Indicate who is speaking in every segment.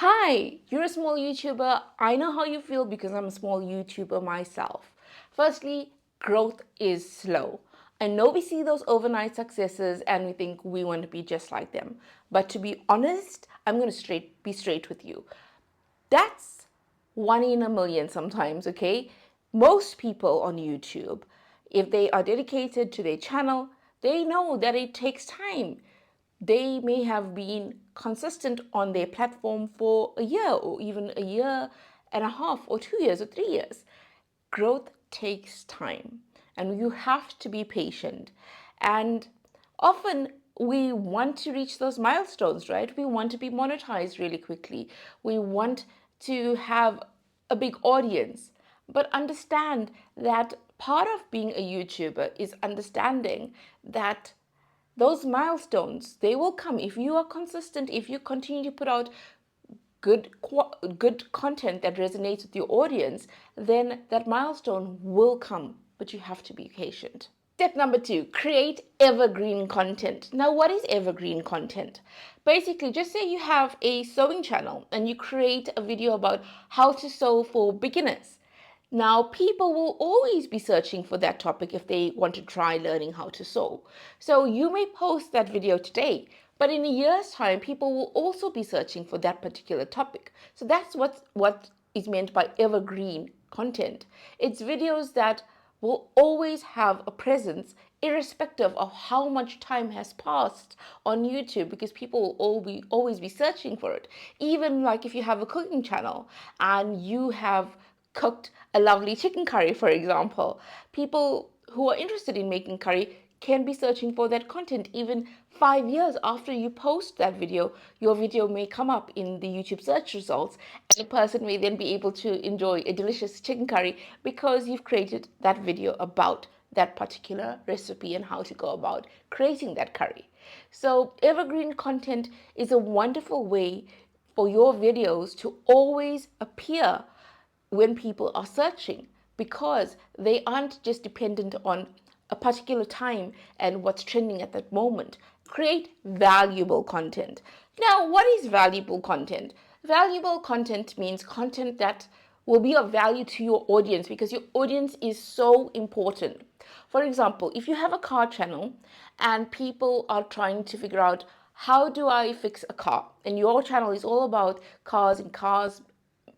Speaker 1: Hi, you're a small YouTuber. I know how you feel because I'm a small YouTuber myself. Firstly, growth is slow. I know we see those overnight successes and we think we want to be just like them. But to be honest, I'm going to be straight with you. That's one in a million sometimes, okay? Most people on YouTube, if they are dedicated to their channel, they know that it takes time. They may have been consistent on their platform for a year or even a year and a half or 2 years or 3 years. Growth takes time and you have to be patient. And often we want to reach those milestones, right? We want to be monetized really quickly. We want to have a big audience. But understand that part of being a YouTuber is understanding that those milestones, they will come if you are consistent, if you continue to put out good content that resonates with your audience, then that milestone will come, but you have to be patient. Step number 2, create evergreen content. Now, what is evergreen content? Basically, just say you have a sewing channel and you create a video about how to sew for beginners. Now, people will always be searching for that topic if they want to try learning how to sew. So you may post that video today, but in a year's time, people will also be searching for that particular topic. So that's what is meant by evergreen content. It's videos that will always have a presence irrespective of how much time has passed on YouTube, because people will always be searching for it. Even like if you have a cooking channel and you have cooked a lovely chicken curry, for example, people who are interested in making curry can be searching for that content even 5 years after you post that video. Your video may come up in the YouTube search results, and the person may then be able to enjoy a delicious chicken curry because you've created that video about that particular recipe and how to go about creating that curry. So evergreen content is a wonderful way for your videos to always appear when people are searching, because they aren't just dependent on a particular time and what's trending at that moment. Create valuable content. Now, what is valuable content? Valuable content means content that will be of value to your audience, because your audience is so important. For example, if you have a car channel and people are trying to figure out how do I fix a car, and your channel is all about cars,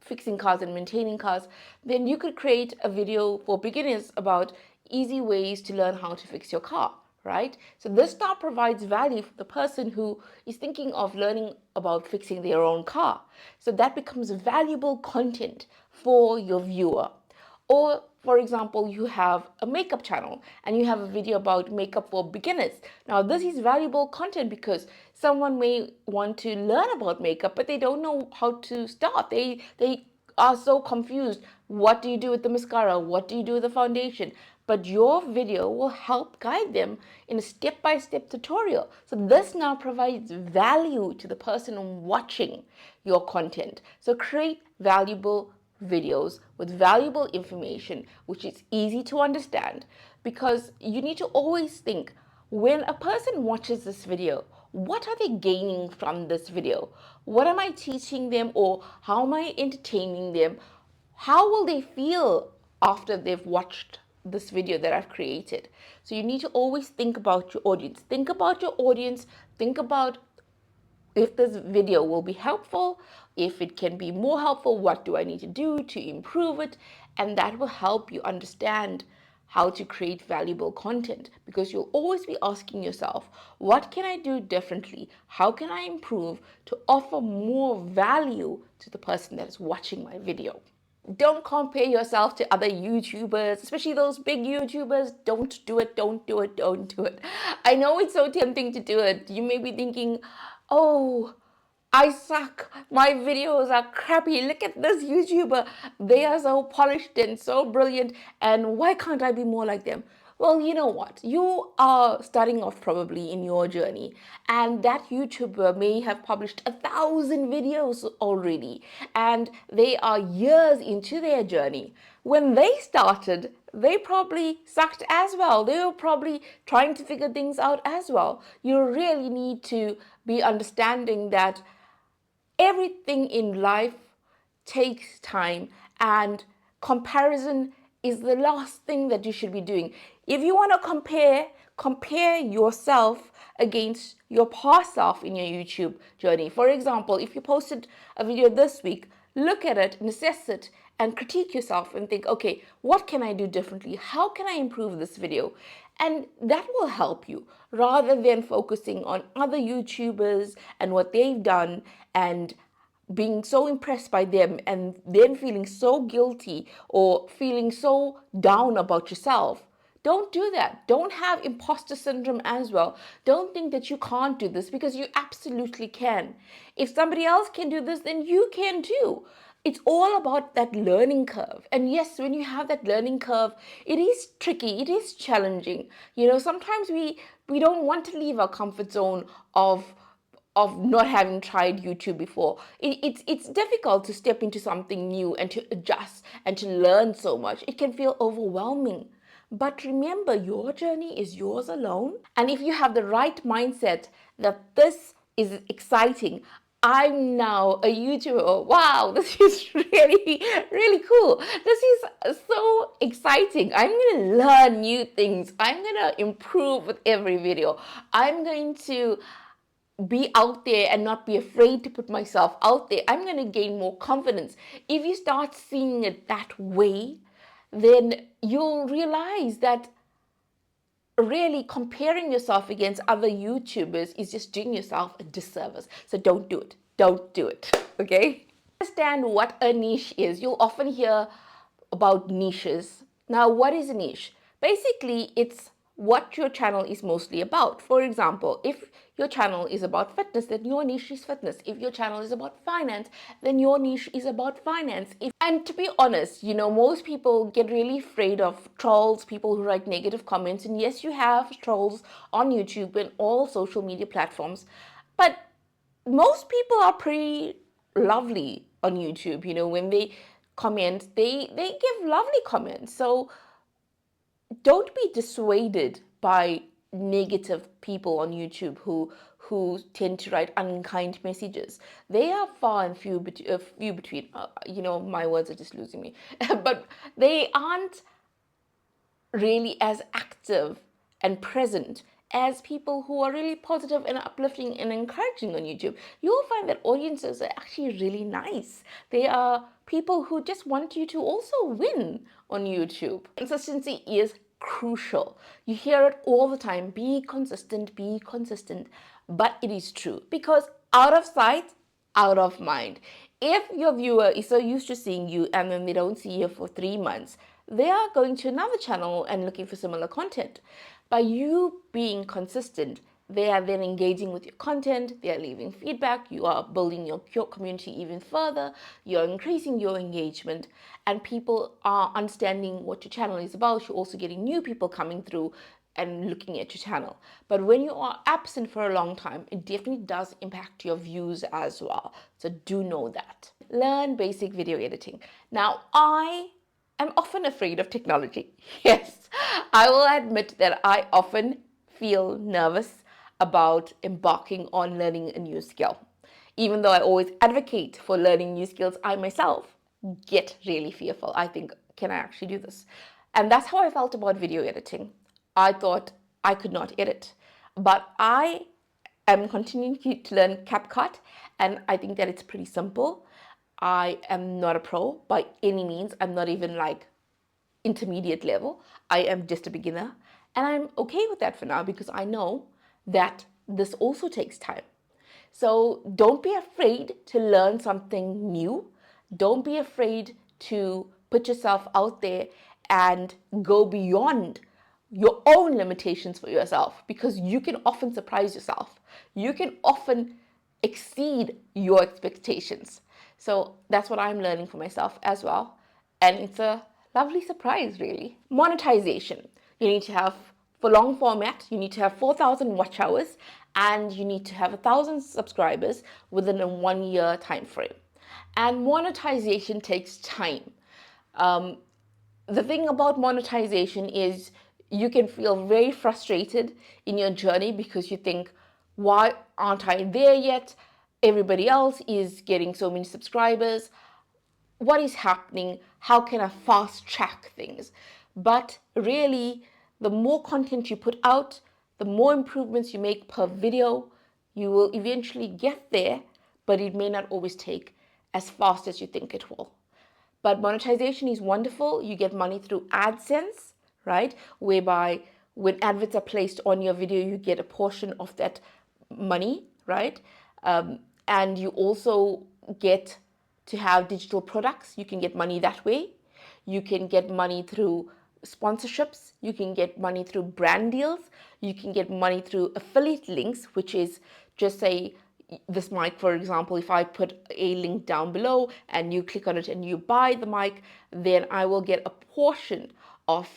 Speaker 1: fixing cars and maintaining cars, then you could create a video for beginners about easy ways to learn how to fix your car, right? So this now provides value for the person who is thinking of learning about fixing their own car. So that becomes valuable content for your viewer. Or, for example, you have a makeup channel and you have a video about makeup for beginners. Now, this is valuable content because someone may want to learn about makeup, but they don't know how to start. They are so confused. What do you do with the mascara? What do you do with the foundation? But your video will help guide them in a step-by-step tutorial. So this now provides value to the person watching your content. So create valuable videos with valuable information which is easy to understand, because you need to always think, when a person watches this video, what are they gaining from this video? What am I teaching them, or how am I entertaining them? How will they feel after they've watched this video that I've created? So you need to always think about your audience. Think about your audience. Think about if this video will be helpful, if it can be more helpful, what do I need to do to improve it? And that will help you understand how to create valuable content, because you'll always be asking yourself, what can I do differently? How can I improve to offer more value to the person that is watching my video? Don't compare yourself to other YouTubers, especially those big YouTubers. Don't do it, don't do it, don't do it. I know it's so tempting to do it. You may be thinking, oh, I suck. My videos are crappy. Look at this YouTuber. They are so polished and so brilliant. And why can't I be more like them? Well, you know what? You are starting off probably in your journey, and that YouTuber may have published 1,000 videos already, and they are years into their journey. When they started, they probably sucked as well. They were probably trying to figure things out as well. You really need to be understanding that Everything in life takes time, and comparison is the last thing that you should be doing. If you want to compare yourself against your past self in your YouTube journey. For example, if you posted a video this week, look at it and assess it and critique yourself and think, okay, what can I do differently? How can I improve this video? And that will help you, rather than focusing on other YouTubers and what they've done and being so impressed by them and then feeling so guilty or feeling so down about yourself. Don't do that. Don't have imposter syndrome as well. Don't think that you can't do this, because you absolutely can. If somebody else can do this, then you can too. It's all about that learning curve. And yes, when you have that learning curve, it is tricky, it is challenging. Sometimes we don't want to leave our comfort zone of not having tried YouTube before. It's difficult to step into something new and to adjust and to learn so much. It can feel overwhelming. But remember, your journey is yours alone. And if you have the right mindset that this is exciting, I'm now a YouTuber. Wow, this is really, really cool. This is so exciting. I'm going to learn new things. I'm going to improve with every video. I'm going to be out there and not be afraid to put myself out there. I'm going to gain more confidence. If you start seeing it that way, then you'll realize that really comparing yourself against other YouTubers is just doing yourself a disservice. So don't do it. Don't do it. Okay? Understand what a niche is. You'll often hear about niches. Now, what is a niche? Basically, it's what your channel is mostly about. For example, if your channel is about fitness, then your niche is fitness. If your channel is about finance, then your niche is about finance. And to be honest, most people get really afraid of trolls, people who write negative comments. And yes, you have trolls on YouTube and all social media platforms, but most people are pretty lovely on YouTube. When they comment, they give lovely comments. So don't be dissuaded by negative people on YouTube who tend to write unkind messages. They are far and few between. My words are just losing me, but they aren't really as active and present as people who are really positive and uplifting and encouraging on YouTube. You'll find that audiences are actually really nice. They are people who just want you to also win on YouTube. Consistency is crucial. You hear it all the time. Be consistent, be consistent. But it is true, because out of sight, out of mind. If your viewer is so used to seeing you and then they don't see you for 3 months, they are going to another channel and looking for similar content. By you being consistent, they are then engaging with your content, they are leaving feedback, you are building your community even further, you're increasing your engagement, and people are understanding what your channel is about. You're also getting new people coming through and looking at your channel. But when you are absent for a long time, it definitely does impact your views as well. So do know that. Learn basic video editing. Now, I'm often afraid of technology. Yes, I will admit that I often feel nervous about embarking on learning a new skill. Even though I always advocate for learning new skills, I myself get really fearful. I think, can I actually do this? And that's how I felt about video editing. I thought I could not edit, but I am continuing to learn CapCut, and I think that it's pretty simple. I am not a pro by any means. I'm not even like intermediate level. I am just a beginner, and I'm okay with that for now, because I know that this also takes time. So don't be afraid to learn something new. Don't be afraid to put yourself out there and go beyond your own limitations for yourself, because you can often surprise yourself. You can often exceed your expectations. So that's what I'm learning for myself as well. And it's a lovely surprise, really. Monetization. You need to have, for long format, you need to have 4,000 watch hours, and you need to have 1,000 subscribers within a 1-year time frame. And monetization takes time. The thing about monetization is you can feel very frustrated in your journey because you think, why aren't I there yet? everybody else is getting so many subscribers. What is happening? How can I fast track things? But really, the more content you put out, the more improvements you make per video, you will eventually get there, but it may not always take as fast as you think it will. But monetization is wonderful. You get money through AdSense, right? Whereby when adverts are placed on your video, you get a portion of that money, right? And you also get to have digital products. You can get money that way. You can get money through sponsorships. You can get money through brand deals. You can get money through affiliate links, which is just say this mic, for example, if I put a link down below and you click on it and you buy the mic, then I will get a portion of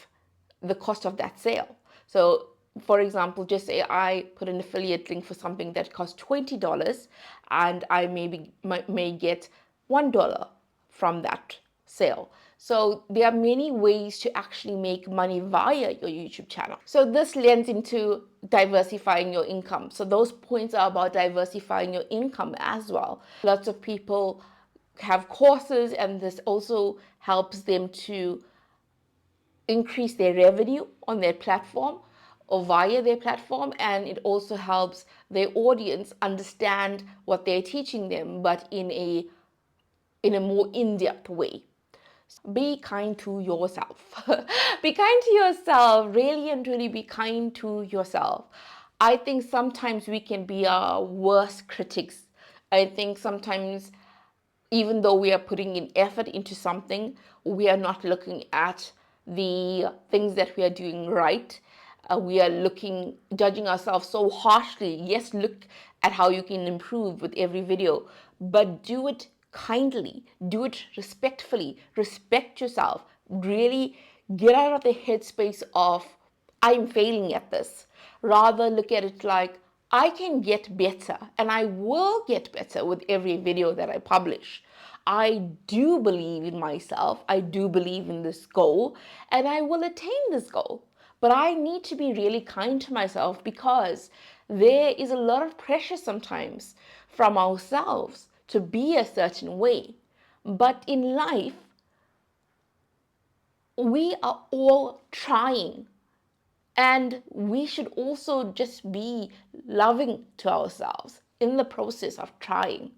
Speaker 1: the cost of that sale. So for example, just say I put an affiliate link for something that costs $20 and I may get $1 from that sale. So there are many ways to actually make money via your YouTube channel. So this lends into diversifying your income. So those points are about diversifying your income as well. Lots of people have courses, and this also helps them to increase their revenue on their platform or via their platform, and it also helps their audience understand what they're teaching them, but in a more in-depth way. Be kind to yourself. Be kind to yourself, really and truly be kind to yourself. I think sometimes we can be our worst critics. I think sometimes even though we are putting in effort into something, we are not looking at the things that we are doing right. We are judging ourselves so harshly. Yes, look at how you can improve with every video, but do it kindly, do it respectfully, respect yourself. Really get out of the headspace of, I'm failing at this. Rather look at it like, I can get better, and I will get better with every video that I publish. I do believe in myself, I do believe in this goal, and I will attain this goal. But I need to be really kind to myself, because there is a lot of pressure sometimes from ourselves to be a certain way. But in life, we are all trying. And we should also just be loving to ourselves in the process of trying.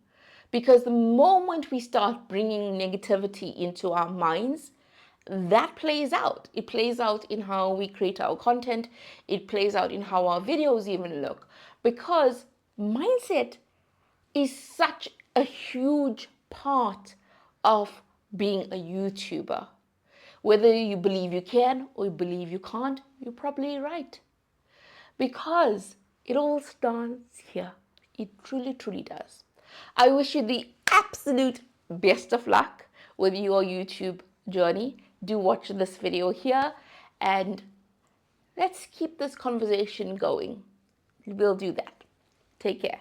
Speaker 1: Because the moment we start bringing negativity into our minds, that plays out. It plays out in how we create our content. It plays out in how our videos even look. Because mindset is such a huge part of being a YouTuber. Whether you believe you can or you believe you can't, you're probably right. Because it all starts here. It truly, truly does. I wish you the absolute best of luck with your YouTube journey. Do watch this video here and let's keep this conversation going. We'll do that. Take care.